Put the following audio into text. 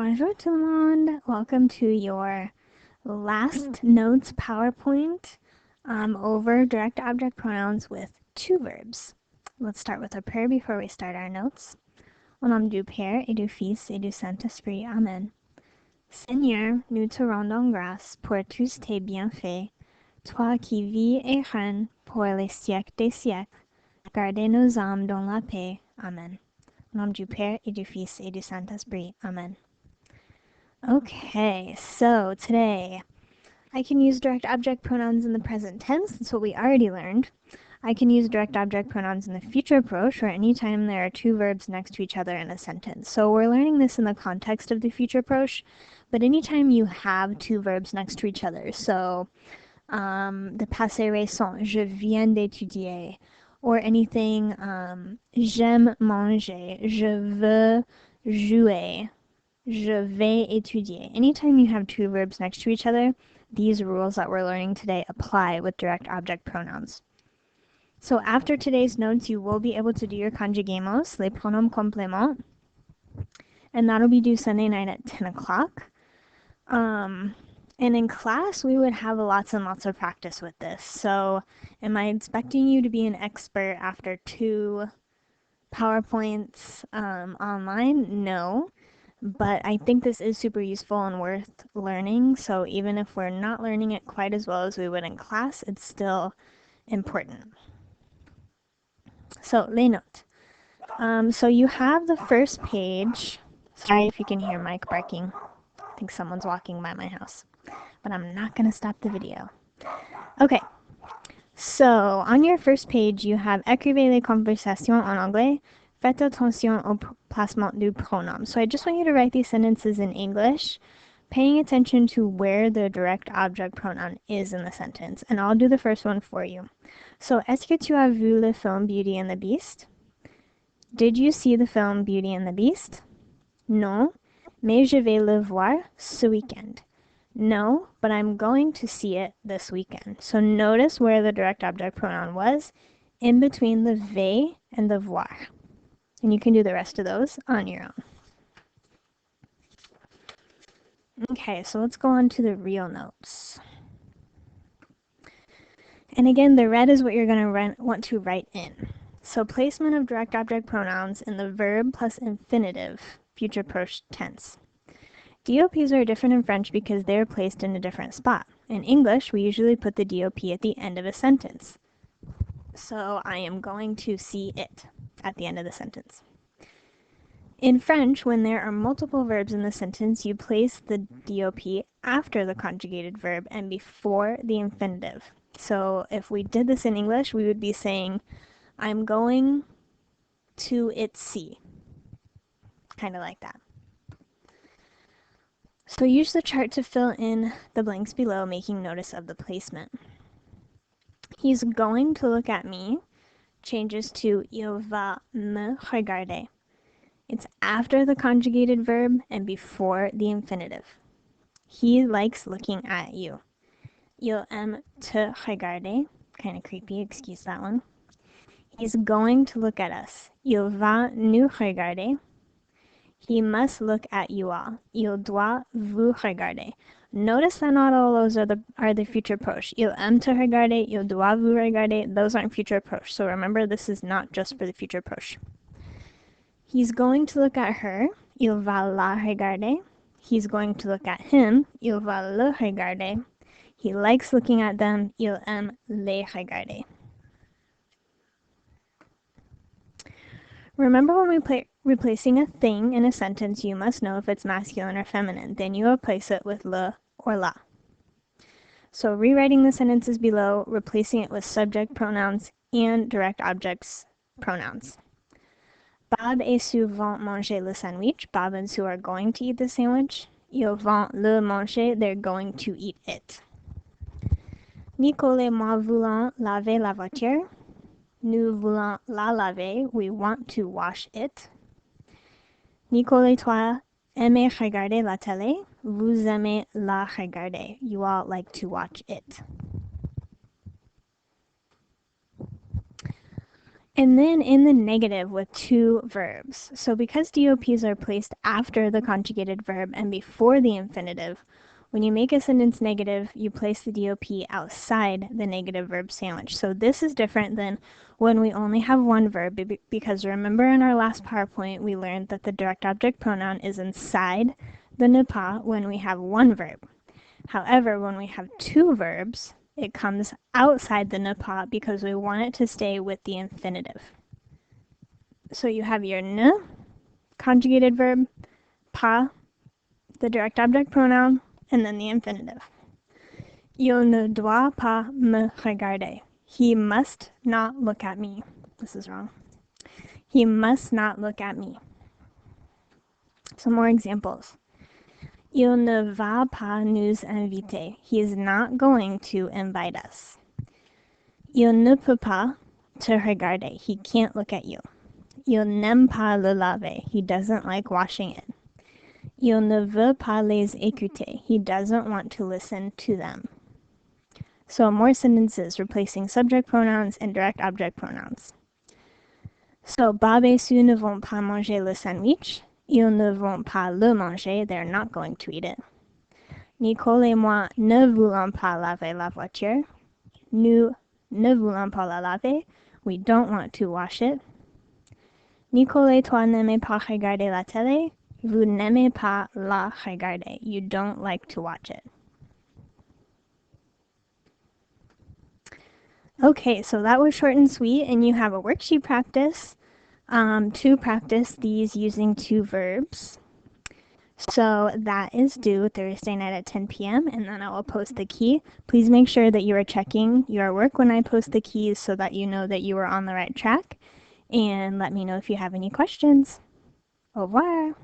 Bonjour tout le monde. Welcome to your last notes PowerPoint over direct object pronouns with two verbs. Let's start with a prayer before we start our notes. Au nom du Père et du Fils et du Saint-Esprit. Amen. Seigneur, nous te rendons grâce pour tous tes bienfaits, toi qui vis et règnes pour les siècles des siècles. Gardez nos âmes dans la paix. Amen. Au nom du Père et du Fils et du Saint-Esprit. Amen. Okay, so today I can use direct object pronouns in the present tense. That's what we already learned. I can use direct object pronouns in the future approach or anytime there are two verbs next to each other in a sentence. So we're learning this in the context of the future approach, but anytime you have two verbs next to each other, so the passé récent, je viens d'étudier, or anything, j'aime manger, je veux jouer, je vais étudier. Anytime you have two verbs next to each other, these rules that we're learning today apply with direct object pronouns. So after today's notes, you will be able to do your conjugamos, les pronoms compléments, and that'll be due Sunday night at 10 o'clock. And in class, we would have lots and lots of practice with this. So am I expecting you to be an expert after two PowerPoints online? No. But I think this is super useful and worth learning, so even if we're not learning it quite as well as we would in class, it's still important. So, les notes. So you have the first page. Sorry if you can hear Mike barking. I think someone's walking by my house. But I'm not going to stop the video. Okay. So, on your first page, you have écrivez les conversations en anglais. Faites attention au placement du pronom. So I just want you to write these sentences in English, paying attention to where the direct object pronoun is in the sentence. And I'll do the first one for you. So, est-ce que tu as vu le film Beauty and the Beast? Did you see the film Beauty and the Beast? Non, mais je vais le voir ce week-end. No, but I'm going to see it this weekend. So notice where the direct object pronoun was, in between the vais and the voir. And you can do the rest of those on your own. Okay, so let's go on to the real notes. And again, the red is what you're going to want to write in. So placement of direct object pronouns in the verb plus infinitive, future approach tense. DOPs are different in French because they're placed in a different spot. In English, we usually put the DOP at the end of a sentence. So I am going to see it at the end of the sentence. In French, when there are multiple verbs in the sentence, you place the DOP after the conjugated verb and before the infinitive. So if we did this in English, we would be saying, I'm going to it see. Kind of like that. So use the chart to fill in the blanks below, making notice of the placement. He's going to look at me changes to il va me regarder. It's after the conjugated verb and before the infinitive. He likes looking at you. Il aime te regarder. Kind of creepy, excuse that one. He's going to look at us. Il va nous regarder. He must look at you all. Il doit vous regarder. Notice that not all those are the future proches. Il aime te regarder, il doit vous regarder. Those aren't future proches. So remember, this is not just for the future proche. He's going to look at her. Il va la regarder. He's going to look at him. Il va le regarder. He likes looking at them. Il aime les regarder. Remember, when we replacing a thing in a sentence, you must know if it's masculine or feminine. Then you replace it with le or la. So rewriting the sentences below, replacing it with subject pronouns and direct objects pronouns. Bob et Sue vont manger le sandwich. Bob and Sue are going to eat the sandwich. Ils vont le manger. They're going to eat it. Nicole et moi voulons laver la voiture. Nous voulons la laver. We want to wash it. Nicole et toi aimez regarder la télé. Vous aimez la regarder. You all like to watch it. And then in the negative with two verbs. So because DOPs are placed after the conjugated verb and before the infinitive, when you make a sentence negative, you place the DOP outside the negative verb sandwich. So this is different than when we only have one verb, because remember in our last PowerPoint, we learned that the direct object pronoun is inside the ne pas when we have one verb. However, when we have two verbs, it comes outside the ne pas because we want it to stay with the infinitive. So you have your ne, conjugated verb, pas, the direct object pronoun, and then the infinitive. Il ne doit pas me regarder. He must not look at me. This is wrong. He must not look at me. Some more examples. Il ne va pas nous inviter. He is not going to invite us. Il ne peut pas te regarder. He can't look at you. Il n'aime pas le laver. He doesn't like washing it. Il ne veut pas les écouter. He doesn't want to listen to them. So more sentences replacing subject pronouns and direct object pronouns. So Bob et Sue ne vont pas manger le sandwich. Ils ne vont pas le manger. They're not going to eat it. Nicole et moi ne voulons pas laver la voiture. Nous ne voulons pas la laver. We don't want to wash it. Nicole et toi n'aimez pas regarder la télé. Vous n'aimez pas la regarder. You don't like to watch it. Okay, so that was short and sweet, and you have a worksheet practice to practice these using two verbs. So that is due Thursday night at 10 p.m. and then I will post the key. Please make sure that you are checking your work when I post the keys so that you know that you are on the right track. And let me know if you have any questions. Au revoir.